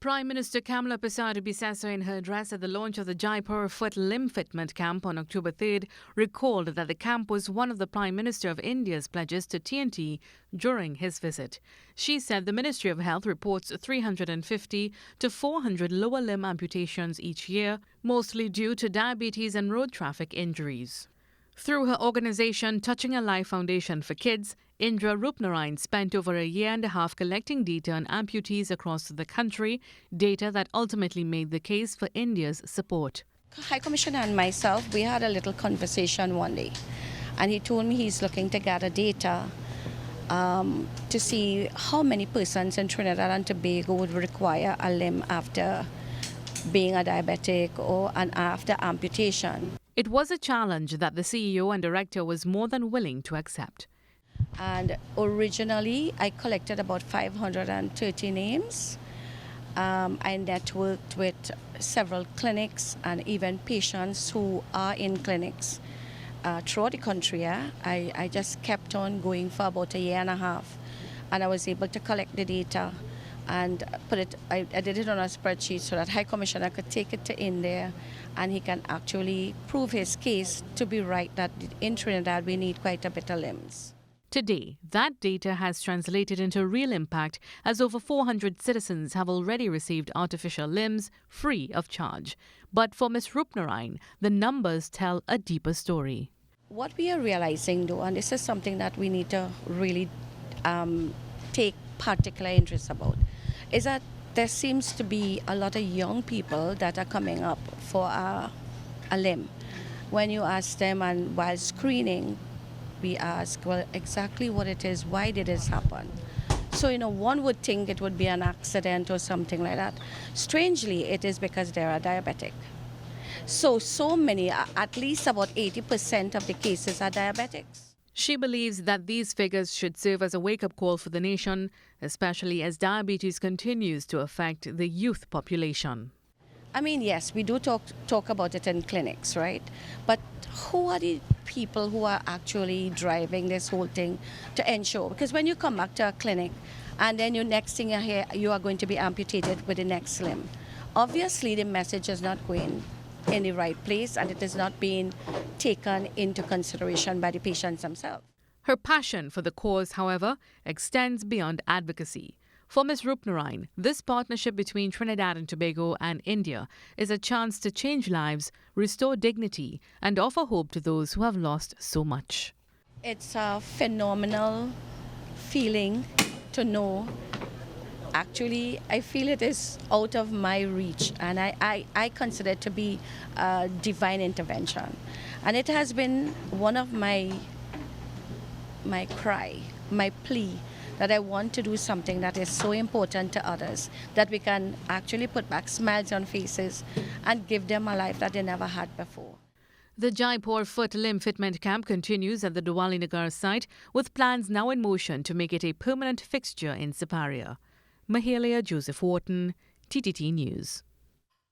Prime Minister Kamala Persad-Bissessar, in her address at the launch of the Jaipur Foot Limb-Fitment Camp on October 3rd, recalled that the camp was one of the Prime Minister of India's pledges to TNT during his visit. She said the Ministry of Health reports 350 to 400 lower limb amputations each year, mostly due to diabetes and road traffic injuries. Through her organization, Touching a Life Foundation for Kids, Indra Roopnarine spent over a year and a half collecting data on amputees across the country, data that ultimately made the case for India's support. High Commissioner and myself, we had a little conversation one day, and he told me he's looking to gather data to see how many persons in Trinidad and Tobago would require a limb after being a diabetic or after amputation. It was a challenge that the CEO and director was more than willing to accept. And originally, I collected about 530 names. I networked with several clinics and even patients who are in clinics throughout the country. I just kept on going for about a year and a half, and I was able to collect the data and put it. I did it on a spreadsheet so that High Commissioner could take it to India, and he can actually prove his case to be right that in Trinidad we need quite a bit of limbs. Today, that data has translated into real impact, as over 400 citizens have already received artificial limbs free of charge. But for Ms. Roopnarine, the numbers tell a deeper story. What we are realizing, though, and this is something that we need to really take particular interest about, is that there seems to be a lot of young people that are coming up for a limb. When you ask them, and while screening, we ask, well, exactly what it is, why did this happen? So, one would think it would be an accident or something like that. Strangely, it is because they are diabetic. So many, at least about 80% of the cases are diabetics. She believes that these figures should serve as a wake-up call for the nation, especially as diabetes continues to affect the youth population. I mean, yes, we do talk about it in clinics, right? But who are the people who are actually driving this whole thing to ensure? Because when you come back to a clinic and then your next thing you hear, you are going to be amputated with the next limb, obviously the message is not going in the right place, and it is not being taken into consideration by the patients themselves. Her passion for the cause, however, extends beyond advocacy. For Ms. Roopnarine, this partnership between Trinidad and Tobago and India is a chance to change lives, restore dignity, and offer hope to those who have lost so much. It's a phenomenal feeling to know. Actually, I feel it is out of my reach, and I consider it to be a divine intervention. And it has been one of my plea, that I want to do something that is so important to others, that we can actually put back smiles on faces and give them a life that they never had before. The Jaipur Foot Limb-Fitment Camp continues at the Divali Nagar site, with plans now in motion to make it a permanent fixture in Siparia. Mahalia Joseph Wharton, TTT News.